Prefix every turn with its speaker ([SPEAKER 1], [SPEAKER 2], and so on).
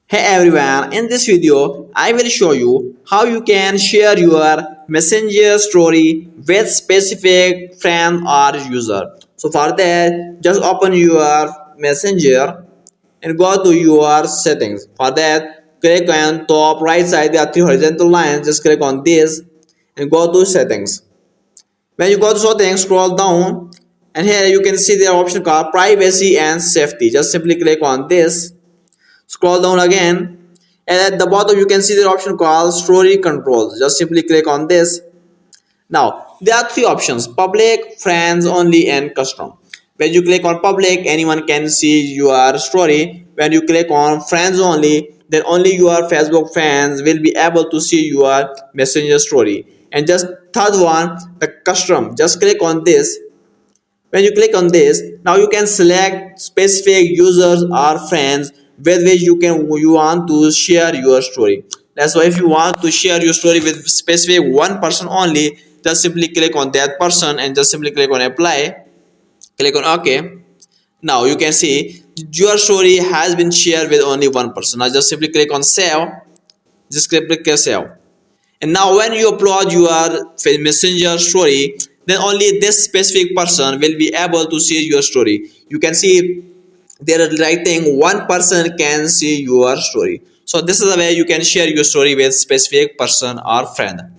[SPEAKER 1] Hey everyone, in this video, I will show you how you can share your messenger story with specific friend or user. So for that, just open your messenger and go to your settings. For that, click on top right side, there are three horizontal lines. Just click on this and go to settings. When you go to settings, scroll down and here you can see the option called privacy and safety. Just simply click on this. Scroll down again and at the bottom you can see the option called story controls. Just simply click on this. Now there are three options: public, friends only, and custom. When you click on public, anyone can see your story. When you click on friends only, then only your Facebook fans will be able to see your messenger story. And just third one, the custom. Just click on this. When you click on this, now you can select specific users or friends with which you want to share your story. That's why if you want to share your story with specific one person only, just simply click on that person and just simply click on apply. Click on OK. Now you can see your story has been shared with only one person. Now just simply click on save. Just click on save. And now when you upload your messenger story, then only this specific person will be able to see your story. You can see there is writing one person can see your story. So this is the way you can share your story with specific person or friend.